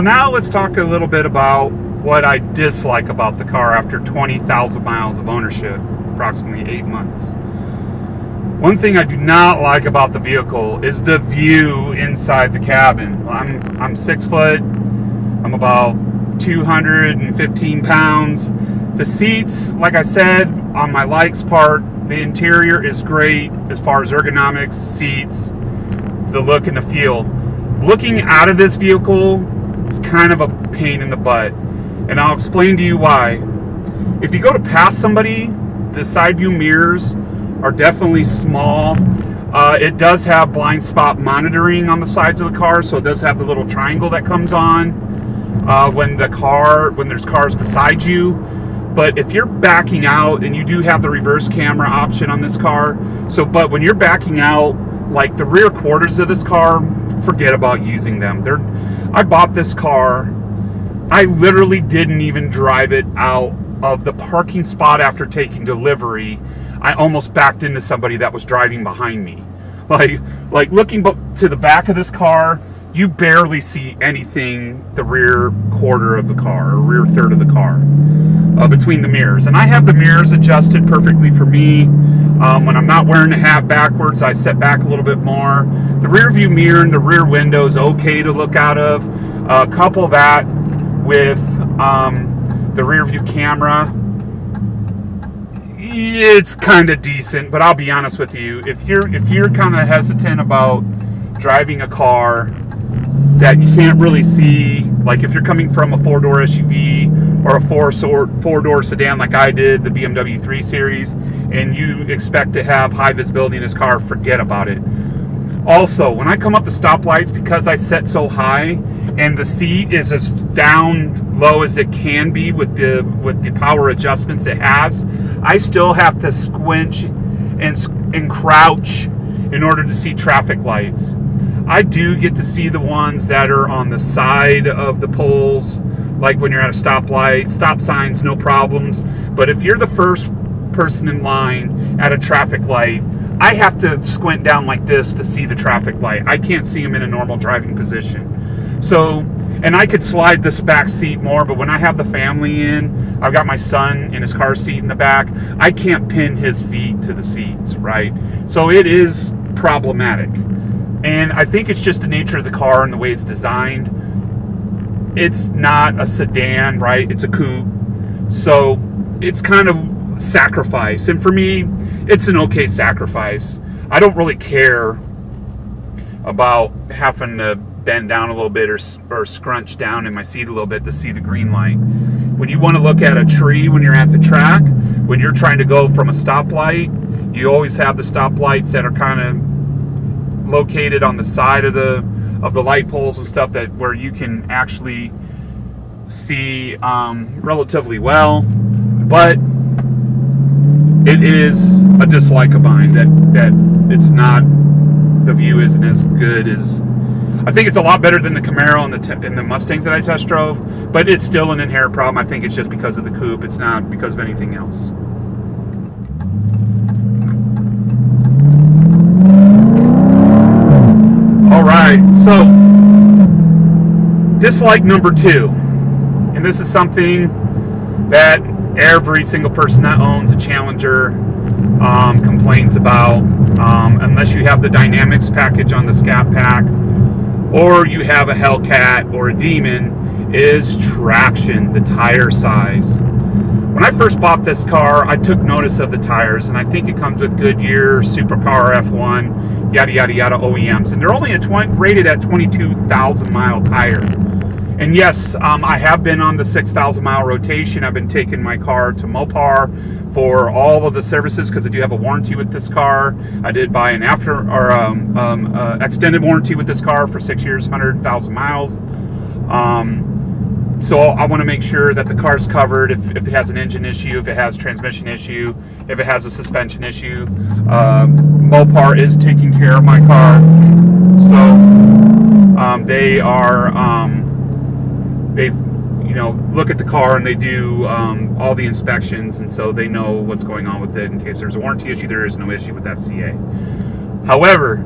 now let's talk a little bit about what I dislike about the car after 20,000 miles of ownership, approximately 8 months. One thing I do not like about the vehicle is the view inside the cabin. I'm 6 foot, I'm about 215 pounds. The seats, like I said, on my likes part, the interior is great as far as ergonomics, seats, the look and the feel. Looking out of this vehicle, it's kind of a pain in the butt. And I'll explain to you why. If you go to pass somebody, the side view mirrors are definitely small. It does have blind spot monitoring on the sides of the car, so it does have the little triangle that comes on when there's cars beside you. But if you're backing out, and you do have the reverse camera option on this car, but when you're backing out, like the rear quarters of this car, forget about using them. I bought this car, I literally didn't even drive it out of the parking spot after taking delivery. I almost backed into somebody that was driving behind me. Like looking to the back of this car, you barely see anything, the rear quarter of the car, or rear third of the car, between the mirrors. And I have the mirrors adjusted perfectly for me. When I'm not wearing the hat backwards, I set back a little bit more. The rear view mirror and the rear window is okay to look out of. Couple that with the rear view camera, it's kind of decent. But I'll be honest with you, if you're kind of hesitant about driving a car that you can't really see, like if you're coming from a 4-door SUV or a four-door sedan like I did, the BMW 3 Series, and you expect to have high visibility in this car, forget about it. Also, when I come up the stoplights, because I set so high and the seat is as down low as it can be with the power adjustments it has, I still have to squinch and crouch in order to see traffic lights. I do get to see the ones that are on the side of the poles, like when you're at a stoplight, stop signs, no problems. But if you're the first person in line at a traffic light, I have to squint down like this to see the traffic light. I can't see them in a normal driving position. So, and I could slide this back seat more, but when I have the family in, I've got my son in his car seat in the back, I can't pin his feet to the seats, right? So it is problematic. And I think it's just the nature of the car and the way it's designed. It's not a sedan, right? It's a coupe. So it's kind of sacrifice. And for me, it's an okay sacrifice. I don't really care about having to bend down a little bit or scrunch down in my seat a little bit to see the green light. When you want to look at a tree when you're at the track, when you're trying to go from a stoplight, you always have the stoplights that are kind of located on the side of the light poles and stuff, that where you can actually see relatively well. But it is a dislike of mine that it's not, the view isn't as good as, I think it's a lot better than the Camaro and the Mustangs that I test drove, but it's still an inherent problem. I think it's just because of the coupe. It's not because of anything else. Alright, so dislike number 2, and this is something that every single person that owns a Challenger complains about, unless you have the Dynomax package on the Scat Pack, or you have a Hellcat or a Demon, is traction, the tire size. When I first bought this car, I took notice of the tires, and I think it comes with Goodyear, Supercar F1, yada yada yada OEMs, and they're only rated at 22,000 mile tire. And yes, I have been on the 6,000 mile rotation. I've been taking my car to Mopar for all of the services because I do have a warranty with this car. I did buy an extended warranty with this car for 6 years, 100,000 miles. So I want to make sure that the car's covered if it has an engine issue, if it has a transmission issue, if it has a suspension issue. Mopar is taking care of my car. So they look at the car and they do all the inspections, and so they know what's going on with it. In case there's a warranty issue, there is no issue with FCA. However,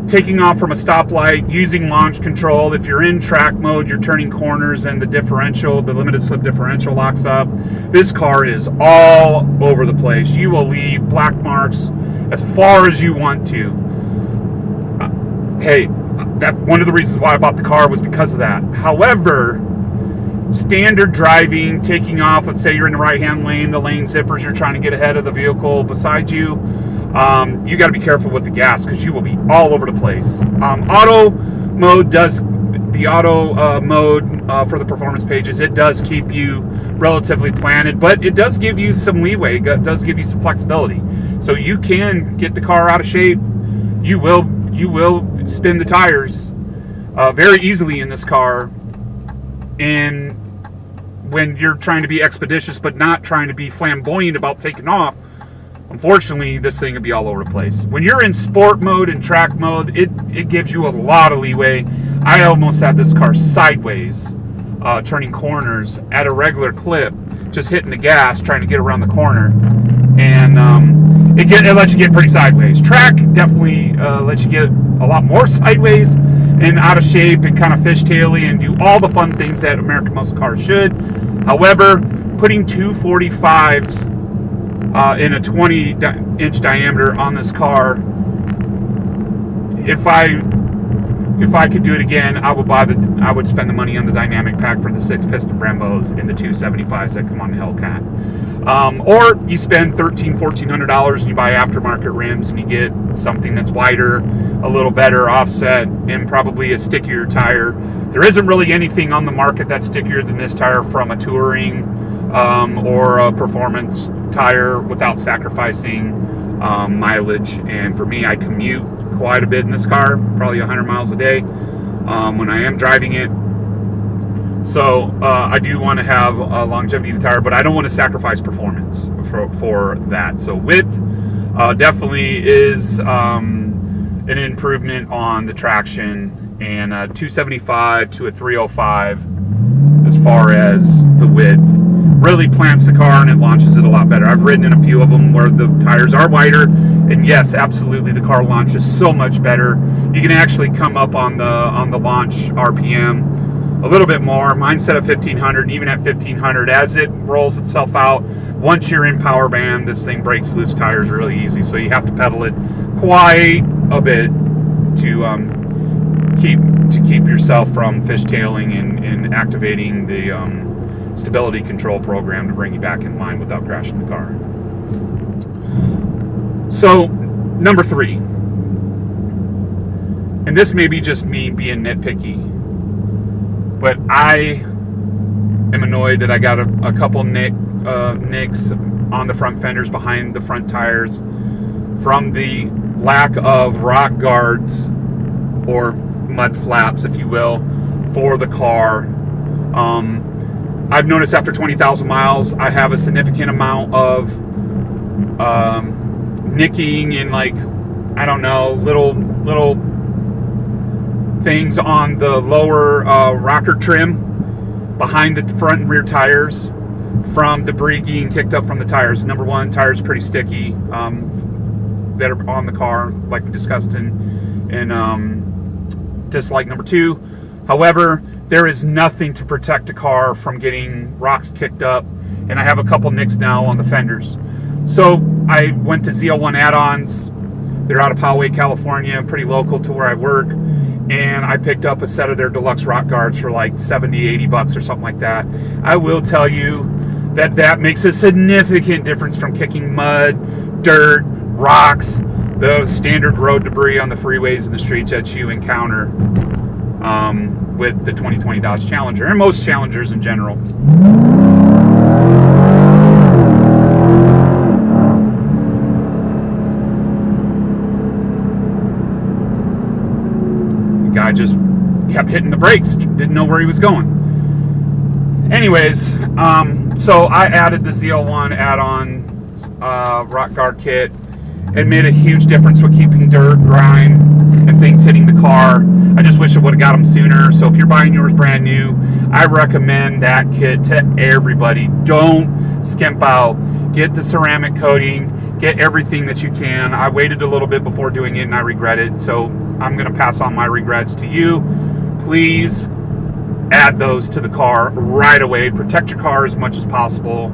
taking off from a stoplight, using launch control. If you're in track mode, you're turning corners and the differential, the limited slip differential locks up. This car is all over the place. You will leave black marks as far as you want to. Hey, that one of the reasons why I bought the car was because of that. However, standard driving, taking off, let's say you're in the right-hand lane, the lane zippers, you're trying to get ahead of the vehicle beside you, you got to be careful with the gas because you will be all over the place. Auto mode does, the auto mode for the performance pages, it does keep you relatively planted, but it does give you some leeway, it does give you some flexibility. So you can get the car out of shape. You will spin the tires very easily in this car, and when you're trying to be expeditious but not trying to be flamboyant about taking off, unfortunately this thing will be all over the place. When you're in sport mode and track mode, it gives you a lot of leeway. I almost had this car sideways turning corners at a regular clip, just hitting the gas trying to get around the corner, and it lets you get pretty sideways. Track definitely lets you get a lot more sideways and out of shape and kind of fishtailing and do all the fun things that American muscle cars should. However, putting two 45s in a 20-inch diameter on this car, if I could do it again, I would spend the money on the dynamic pack for the 6-piston Brembos and the 275s that come on the Hellcat. Or you spend $1,400 and you buy aftermarket rims and you get something that's wider, a little better offset, and probably a stickier tire. There isn't really anything on the market that's stickier than this tire from a touring or a performance tire without sacrificing mileage. And for me, I commute quite a bit in this car, probably 100 miles a day when I am driving it. So I do want to have a longevity in the tire, but I don't want to sacrifice performance for that. So width definitely is an improvement on the traction, and 275 to a 305 as far as the width really plants the car and it launches it a lot better. I've ridden in a few of them where the tires are wider, and yes, absolutely, the car launches so much better. You can actually come up on the launch RPM a little bit more. Mine set at 1500, and even at 1500, as it rolls itself out, once you're in power band, this thing breaks loose tires really easy. So you have to pedal it quite a bit to keep yourself from fishtailing and activating the stability control program to bring you back in line without crashing the car. So number 3, and this may be just me being nitpicky, but I am annoyed that I got a couple nicks on the front fenders behind the front tires from the lack of rock guards or mud flaps, if you will, for the car. I've noticed after 20,000 miles, I have a significant amount of nicking and, like, I don't know, little things on the lower rocker trim behind the front and rear tires from debris getting kicked up from the tires. Number one, tires pretty sticky that are on the car, like we discussed in dislike number 2. However, there is nothing to protect a car from getting rocks kicked up, and I have a couple nicks now on the fenders. So I went to ZL1 Addons. They're out of Poway, California, pretty local to where I work, and I picked up a set of their deluxe rock guards for like 70, 80 bucks or something like that. I will tell you that makes a significant difference from kicking mud, dirt, rocks, the standard road debris on the freeways and the streets that you encounter with the 2020 Dodge Challenger, and most Challengers in general. The guy just kept hitting the brakes, didn't know where he was going. Anyways, so I added the ZL1 add-on rock guard kit. It made a huge difference with keeping dirt, grime, and things hitting the car. I just wish I would have got them sooner. So if you're buying yours brand new, I recommend that kit to everybody. Don't skimp out. Get the ceramic coating, get everything that you can. I waited a little bit before doing it and I regret it, so I'm going to pass on my regrets to you. Please add those to the car right away. Protect your car as much as possible,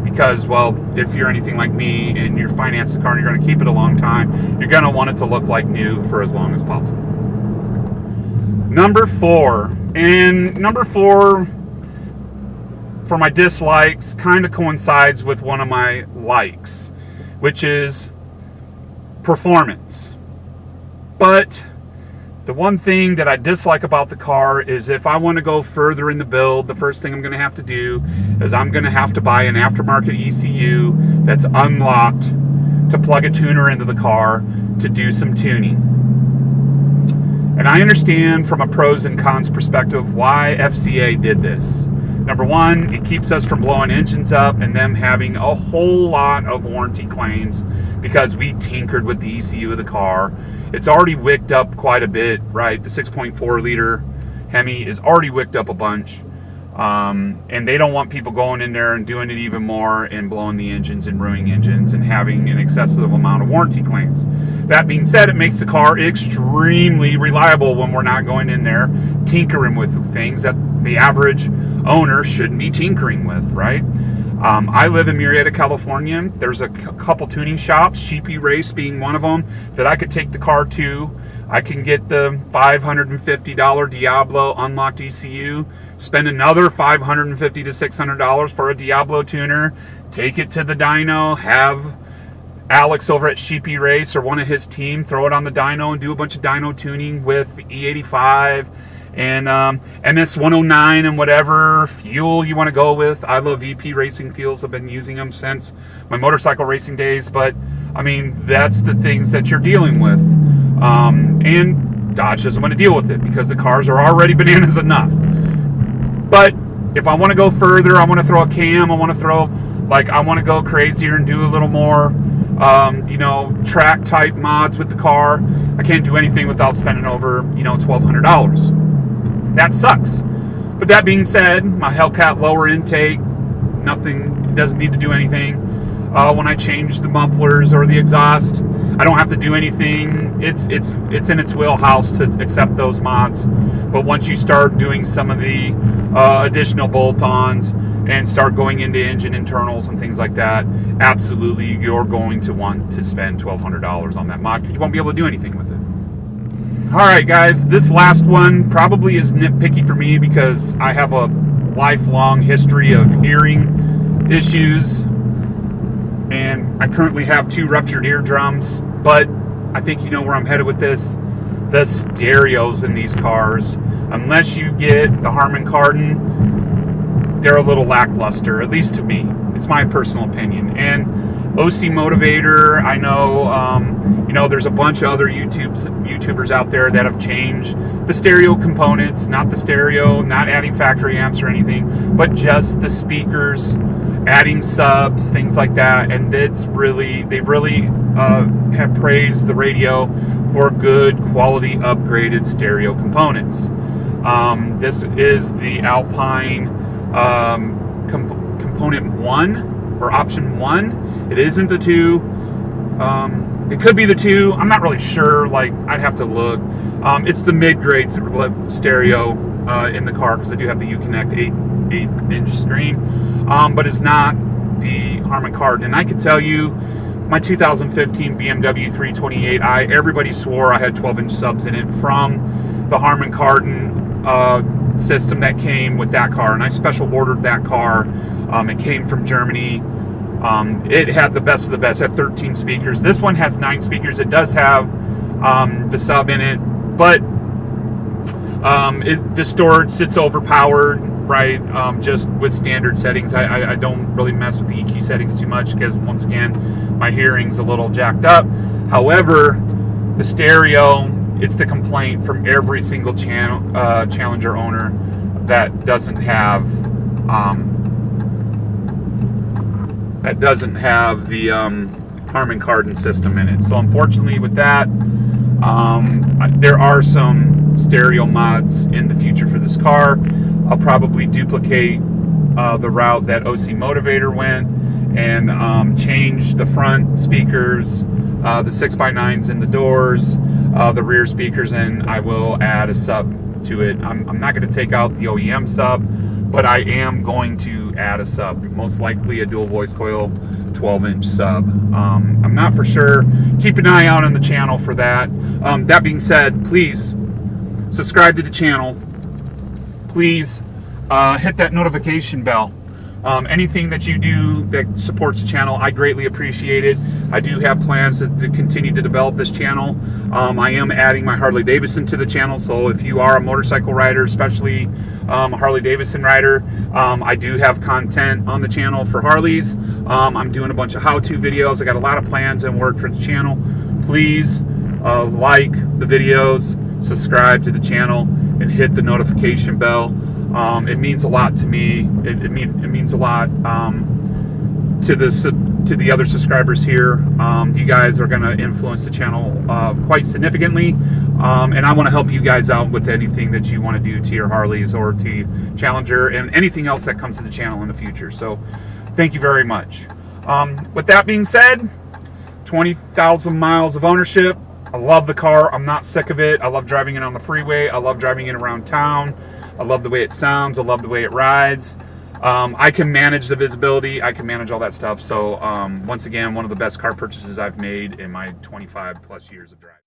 because, well, if you're anything like me and you're financing the car and you're going to keep it a long time, you're going to want it to look like new for as long as possible. Number 4, and number 4 for my dislikes kind of coincides with one of my likes, which is performance. But the one thing that I dislike about the car is if I want to go further in the build, the first thing I'm going to have to do is I'm going to have to buy an aftermarket ECU that's unlocked to plug a tuner into the car to do some tuning. And I understand from a pros and cons perspective why FCA did this. Number one, it keeps us from blowing engines up and them having a whole lot of warranty claims because we tinkered with the ECU of the car. It's already wicked up quite a bit, right? The 6.4 liter Hemi is already wicked up a bunch. And they don't want people going in there and doing it even more and blowing the engines and ruining engines and having an excessive amount of warranty claims. That being said, it makes the car extremely reliable when we're not going in there tinkering with things that the average owner shouldn't be tinkering with, right? I live in Murrieta, California. There's a couple tuning shops, Sheepy Race being one of them, that I could take the car to. I can get the $550 Diablo unlocked ECU, spend another $550 to $600 for a Diablo tuner, take it to the dyno, have Alex over at Sheepy Race or one of his team throw it on the dyno and do a bunch of dyno tuning with E85 and MS109 and whatever fuel you want to go with. I love VP Racing fuels. I've been using them since my motorcycle racing days, but I mean, that's the things that you're dealing with. And Dodge doesn't want to deal with it because the cars are already bananas enough. But if I want to go further, I want to throw a cam, I want to go crazier and do a little more, track type mods with the car. I can't do anything without spending over, $1,200. That sucks. But that being said, my Hellcat lower intake, it doesn't need to do anything. When I change the mufflers or the exhaust, I don't have to do anything. It's in its wheelhouse to accept those mods. But once you start doing some of the additional bolt-ons and start going into engine internals and things like that, absolutely you're going to want to spend $1,200 on that mod because you won't be able to do anything with it. Alright guys, this last one probably is nitpicky for me because I have a lifelong history of hearing issues and I currently have 2 ruptured eardrums, but I think you know where I'm headed with this. The stereos in these cars, unless you get the Harman Kardon, they're a little lackluster, at least to me. It's my personal opinion. And OC Motivator, I know, there's a bunch of other YouTubers out there that have changed the stereo components, not the stereo, not adding factory amps or anything, but just the speakers, adding subs, things like that. And they really have praised the radio for good quality upgraded stereo components. This is the ALPINE component 1 or option 1. It isn't the 2. It could be the 2. I'm not really sure. I'd have to look. It's the mid-grade stereo in the car because I do have the Uconnect 8-inch screen, but it's not the Harman Kardon. And I can tell you, my 2015 BMW 328i, everybody swore I had 12-inch subs in it from the Harman Kardon system that came with that car, and I special ordered that car. It came from Germany. It had the best of the best. It had 13 speakers. This one has 9 speakers. It does have the sub in it, but it distorts. It's overpowered, right? Just with standard settings. I don't really mess with the EQ settings too much because, once again, my hearing's a little jacked up. However, the stereo, it's the complaint from every single Challenger owner that doesn't have the Harman Kardon system in it. So unfortunately with that, there are some stereo mods in the future for this car. I'll probably duplicate the route that OC Motivator went and change the front speakers, the 6x9s in the doors, the rear speakers, and I will add a sub to it. I'm not going to take out the OEM sub, but I am going to add a sub, most likely a dual voice coil 12-inch sub. I'm not for sure. Keep an eye out on the channel for that. That being said, please subscribe to the channel. Please hit that notification bell. Anything that you do that supports the channel, I greatly appreciate it. I do have plans to continue to develop this channel. I am adding my Harley Davidson to the channel, so if you are a motorcycle rider, especially a Harley Davidson rider, I do have content on the channel for Harleys. I'm doing a bunch of how-to videos. I got a lot of plans and work for the channel. Please like the videos, subscribe to the channel, and hit the notification bell. It means a lot to me. It means a lot to the other subscribers here. You guys are going to influence the channel quite significantly, and I want to help you guys out with anything that you want to do to your Harleys or to Challenger and anything else that comes to the channel in the future. So thank you very much. With that being said, 20,000 miles of ownership. I love the car. I'm not sick of it. I love driving it on the freeway. I love driving it around town. I love the way it sounds. I love the way it rides. I can manage the visibility. I can manage all that stuff. So once again, one of the best car purchases I've made in my 25+ years of driving.